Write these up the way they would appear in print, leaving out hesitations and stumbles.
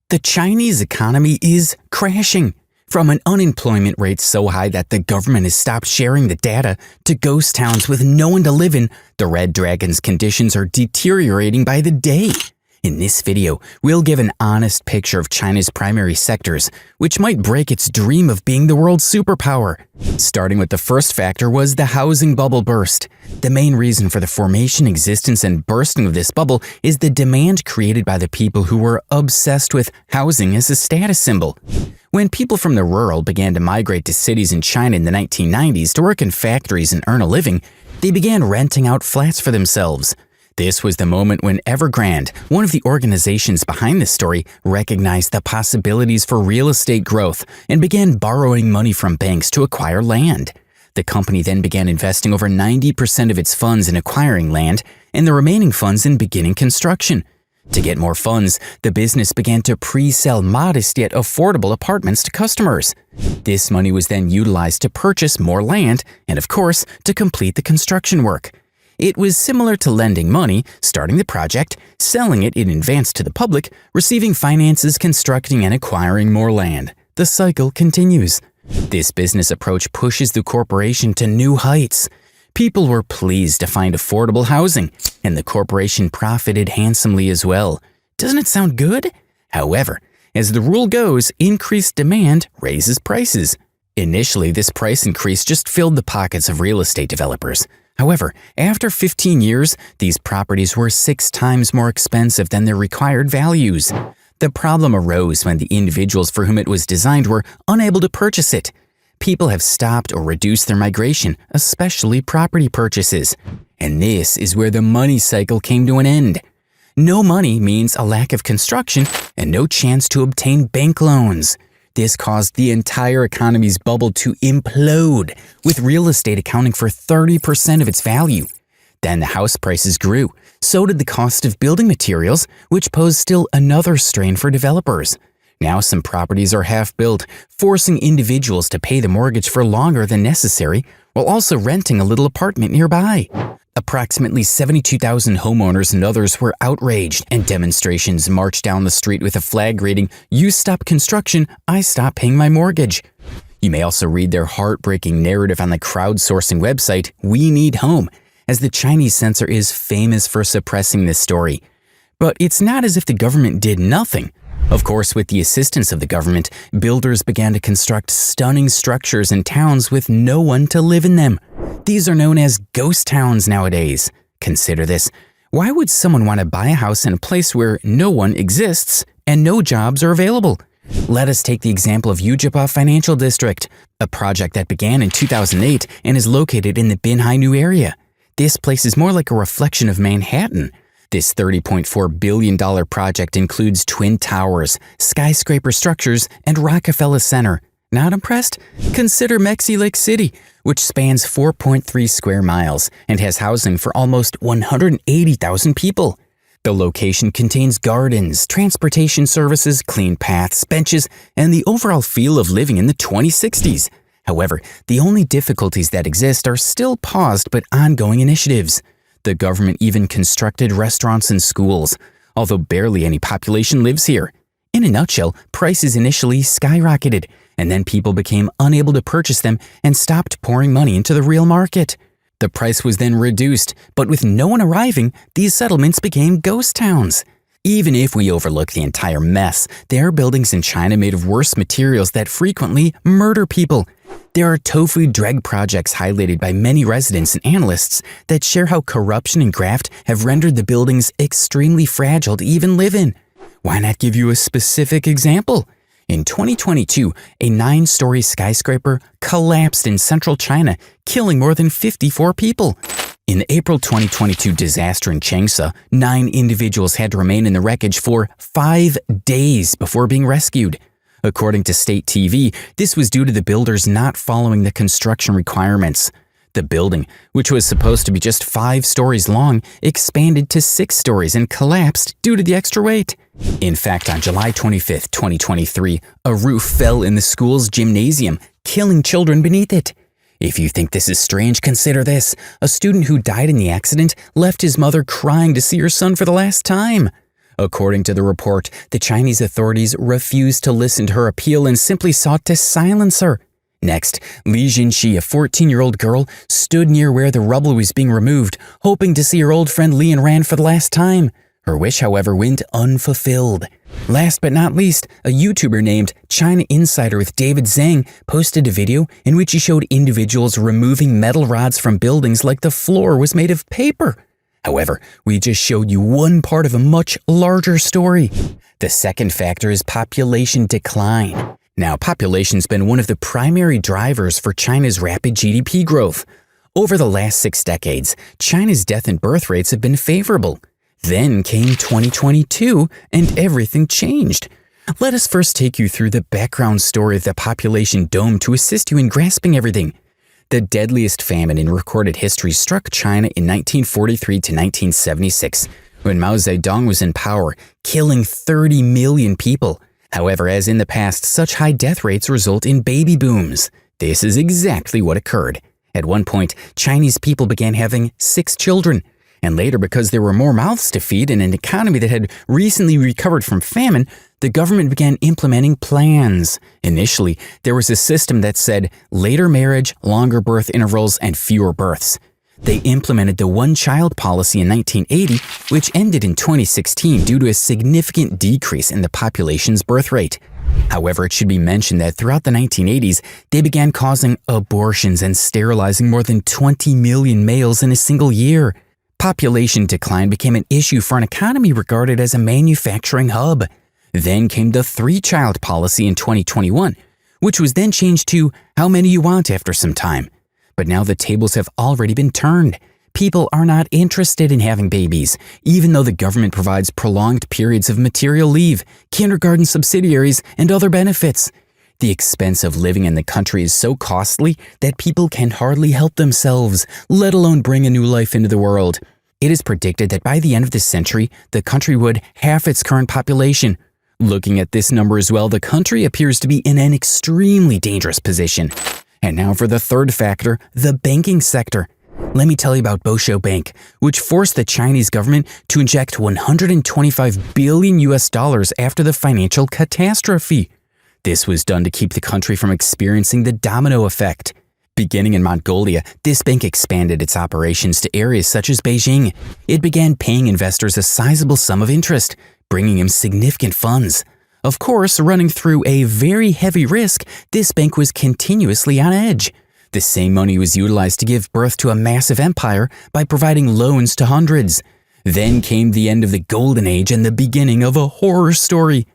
The Chinese economy is crashing. From an unemployment rate so high that the government has stopped sharing the data to ghost towns with no one to live in, the Red Dragon's conditions are deteriorating by the day. In this video, we'll give an honest picture of China's primary sectors, which might break its dream of being the world's superpower. Starting with the first factor was the housing bubble burst. The main reason for the formation, existence, and bursting of this bubble is the demand created by the people who were obsessed with housing as a status symbol. When people from the rural began to migrate to cities in China in the 1990s to work in factories and earn a living, they began renting out flats for themselves. This was the moment when Evergrande, one of the organizations behind this story, recognized the possibilities for real estate growth and began borrowing money from banks to acquire land. The company then began investing over 90% of its funds in acquiring land and the remaining funds in beginning construction. To get more funds, the business began to pre-sell modest yet affordable apartments to customers. This money was then utilized to purchase more land and, of course, to complete the construction work. It was similar to lending money, starting the project, selling it in advance to the public, receiving finances, constructing and acquiring more land. The cycle continues. This business approach pushes the corporation to new heights. People were pleased to find affordable housing, and the corporation profited handsomely as well. Doesn't it sound good? However, as the rule goes, increased demand raises prices. Initially, this price increase just filled the pockets of real estate developers. However, after 15 years, these properties were 6 times more expensive than their required values. The problem arose when the individuals for whom it was designed were unable to purchase it. People have stopped or reduced their migration, especially property purchases. And this is where the money cycle came to an end. No money means a lack of construction and no chance to obtain bank loans. This caused the entire economy's bubble to implode, with real estate accounting for 30% of its value. Then the house prices grew. So did the cost of building materials, which posed still another strain for developers. Now some properties are half-built, forcing individuals to pay the mortgage for longer than necessary, while also renting a little apartment nearby. Approximately 72,000 homeowners and others were outraged, and demonstrations marched down the street with a flag reading, "You stop construction, I stop paying my mortgage." You may also read their heartbreaking narrative on the crowdsourcing website We Need Home, as the Chinese censor is famous for suppressing this story. But it's not as if the government did nothing. Of course, with the assistance of the government, builders began to construct stunning structures in towns with no one to live in them. These are known as ghost towns nowadays. Consider this. Why would someone want to buy a house in a place where no one exists and no jobs are available? Let us take the example of Yujipa Financial District, a project that began in 2008 and is located in the Binhai area. This place is more like a reflection of Manhattan. This $30.4 billion project includes twin towers, skyscraper structures, and Rockefeller Center. Not impressed? Consider Mexi Lake City, which spans 4.3 square miles and has housing for almost 180,000 people. The location contains gardens, transportation services, clean paths, benches, and the overall feel of living in the 2060s. However, the only difficulties that exist are still paused but ongoing initiatives. The government even constructed restaurants and schools, although barely any population lives here. In a nutshell, prices initially skyrocketed, and then people became unable to purchase them and stopped pouring money into the real market. The price was then reduced, but with no one arriving, these settlements became ghost towns. Even if we overlook the entire mess, there are buildings in China made of worse materials that frequently murder people. There are tofu dreg projects highlighted by many residents and analysts that share how corruption and graft have rendered the buildings extremely fragile to even live in. Why not give you a specific example? In 2022, a 9-story skyscraper collapsed in central China, killing more than 54 people. In the April 2022 disaster in Changsha, 9 individuals had to remain in the wreckage for 5 days before being rescued. According to state TV, this was due to the builders not following the construction requirements. The building, which was supposed to be just 5 stories long, expanded to 6 stories and collapsed due to the extra weight. In fact, on July 25, 2023, a roof fell in the school's gymnasium, killing children beneath it. If you think this is strange, consider this. A student who died in the accident left his mother crying to see her son for the last time. According to the report, the Chinese authorities refused to listen to her appeal and simply sought to silence her. Next, Li Jinxi, a 14-year-old girl, stood near where the rubble was being removed, hoping to see her old friend Li and Ran for the last time. Her wish, however, went unfulfilled. Last but not least, a YouTuber named ChinaInsiderWithDavidZhang posted a video in which he showed individuals removing metal rods from buildings like the floor was made of paper. However, we just showed you one part of a much larger story. The second factor is population decline. Now, population's been one of the primary drivers for China's rapid GDP growth. Over the last 6 decades, China's death and birth rates have been favorable. Then came 2022, and everything changed. Let us first take you through the background story of the population dome to assist you in grasping everything. The deadliest famine in recorded history struck China in 1943 to 1976, when Mao Zedong was in power, killing 30 million people. However, as in the past, such high death rates result in baby booms. This is exactly what occurred. At one point, Chinese people began having 6 children. And later, because there were more mouths to feed and an economy that had recently recovered from famine, the government began implementing plans. Initially, there was a system that said later marriage, longer birth intervals, and fewer births. They implemented the one-child policy in 1980, which ended in 2016 due to a significant decrease in the population's birth rate. However, it should be mentioned that throughout the 1980s, they began causing abortions and sterilizing more than 20 million males in a single year. Population decline became an issue for an economy regarded as a manufacturing hub. Then came the 3-child policy in 2021, which was then changed to how many you want after some time. But now the tables have already been turned. People are not interested in having babies, even though the government provides prolonged periods of material leave, kindergarten subsidiaries, and other benefits. The expense of living in the country is so costly that people can hardly help themselves, let alone bring a new life into the world. It is predicted that by the end of this century, the country would halve its current population. Looking at this number as well, the country appears to be in an extremely dangerous position. And now for the third factor, the banking sector. Let me tell you about Bosho Bank, which forced the Chinese government to inject $125 billion after the financial catastrophe. This was done to keep the country from experiencing the domino effect. Beginning in Mongolia, this bank expanded its operations to areas such as Beijing. It began paying investors a sizable sum of interest, bringing them significant funds. Of course, running through a very heavy risk, this bank was continuously on edge. The same money was utilized to give birth to a massive empire by providing loans to hundreds. Then came the end of the golden age and the beginning of a horror story.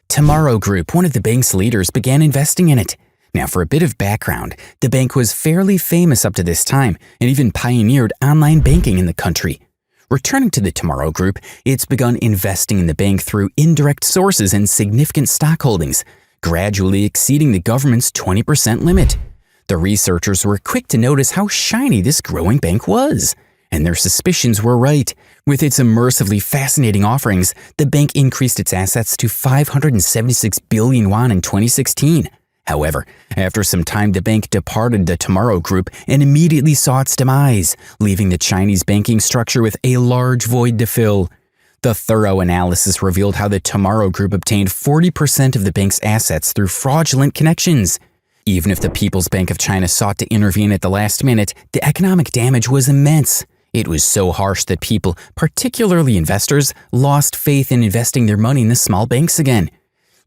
Tomorrow Group, one of the bank's leaders, began investing in it. Now, for a bit of background, the bank was fairly famous up to this time and even pioneered online banking in the country. Returning to the Tomorrow Group, it's begun investing in the bank through indirect sources and significant stock holdings, gradually exceeding the government's 20% limit. The researchers were quick to notice how shiny this growing bank was, and their suspicions were right. With its immersively fascinating offerings, the bank increased its assets to 576 billion yuan in 2016. However, after some time, the bank departed the Tomorrow Group and immediately saw its demise, leaving the Chinese banking structure with a large void to fill. The thorough analysis revealed how the Tomorrow Group obtained 40% of the bank's assets through fraudulent connections. Even if the People's Bank of China sought to intervene at the last minute, the economic damage was immense. It was so harsh that people, particularly investors, lost faith in investing their money in the small banks again.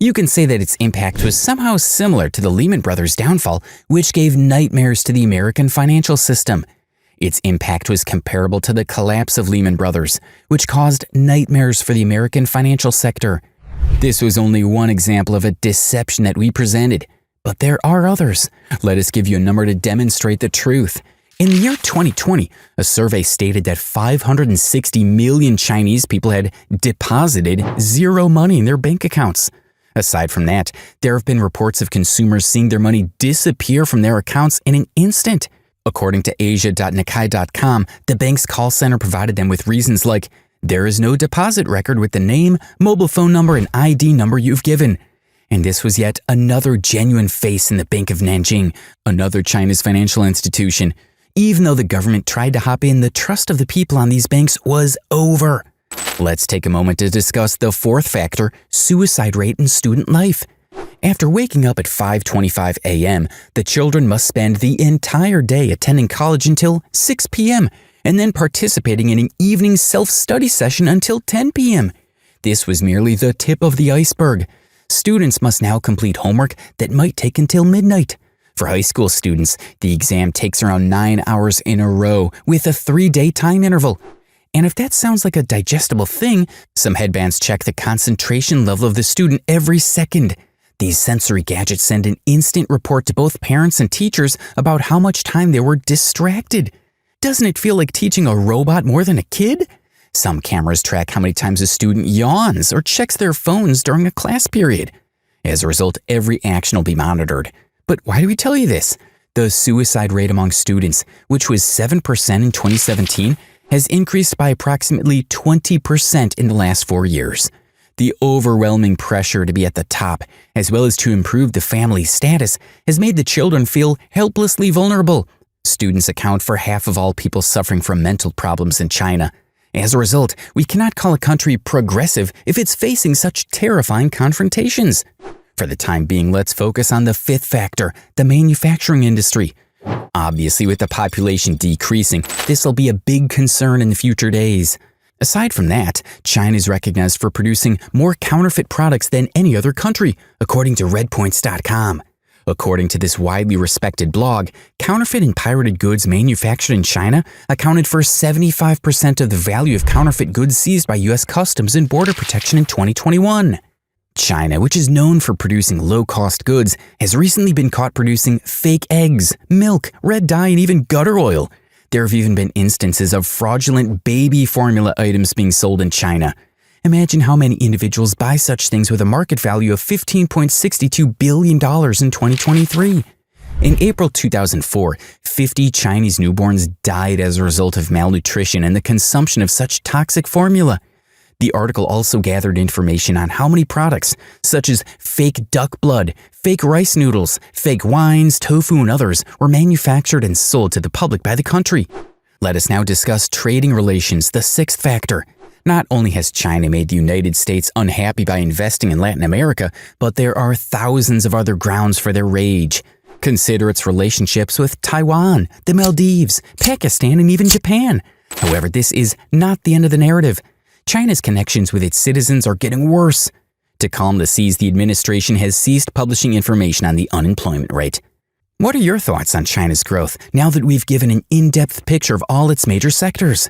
You can say that its impact was somehow similar to the Lehman Brothers' downfall, which gave nightmares to the American financial system. Its impact was comparable to the collapse of Lehman Brothers, which caused nightmares for the American financial sector. This was only one example of a deception that we presented, but there are others. Let us give you a number to demonstrate the truth. In the year 2020, a survey stated that 560 million Chinese people had deposited zero money in their bank accounts. Aside from that, there have been reports of consumers seeing their money disappear from their accounts in an instant. According to asia.nikkei.com, the bank's call center provided them with reasons like, there is no deposit record with the name, mobile phone number, and ID number you've given. And this was yet another genuine face in the Bank of Nanjing, another China's financial institution. Even though the government tried to hop in, the trust of the people on these banks was over. Let's take a moment to discuss the fourth factor, suicide rate in student life. After waking up at 5:25 a.m., the children must spend the entire day attending college until 6 p.m. and then participating in an evening self-study session until 10 p.m. This was merely the tip of the iceberg. Students must now complete homework that might take until midnight. For high school students, the exam takes around 9 hours in a row with a 3-day time interval. And if that sounds like a digestible thing, some headbands check the concentration level of the student every second. These sensory gadgets send an instant report to both parents and teachers about how much time they were distracted. Doesn't it feel like teaching a robot more than a kid? Some cameras track how many times a student yawns or checks their phones during a class period. As a result, every action will be monitored. But why do we tell you this? The suicide rate among students, which was 7% in 2017, has increased by approximately 20% in the last 4 years. The overwhelming pressure to be at the top, as well as to improve the family status, has made the children feel helplessly vulnerable. Students account for half of all people suffering from mental problems in China. As a result, we cannot call a country progressive if it's facing such terrifying confrontations. For the time being, let's focus on the fifth factor, the manufacturing industry. Obviously, with the population decreasing, this will be a big concern in the future days. Aside from that, China is recognized for producing more counterfeit products than any other country, according to redpoints.com. According to this widely respected blog, counterfeit and pirated goods manufactured in China accounted for 75% of the value of counterfeit goods seized by U.S. Customs and Border Protection in 2021. China, which is known for producing low-cost goods, has recently been caught producing fake eggs, milk, red dye, and even gutter oil. There have even been instances of fraudulent baby formula items being sold in China. Imagine how many individuals buy such things with a market value of $15.62 billion in 2023. In April 2004, 50 Chinese newborns died as a result of malnutrition and the consumption of such toxic formula. The article also gathered information on how many products, such as fake duck blood, fake rice noodles, fake wines, tofu, and others, were manufactured and sold to the public by the country. Let us now discuss trading relations, the sixth factor. Not only has China made the United States unhappy by investing in Latin America, but there are thousands of other grounds for their rage. Consider its relationships with Taiwan, the Maldives, Pakistan, and even Japan. However, this is not the end of the narrative. China's connections with its citizens are getting worse. To calm the seas, the administration has ceased publishing information on the unemployment rate. What are your thoughts on China's growth now that we've given an in-depth picture of all its major sectors?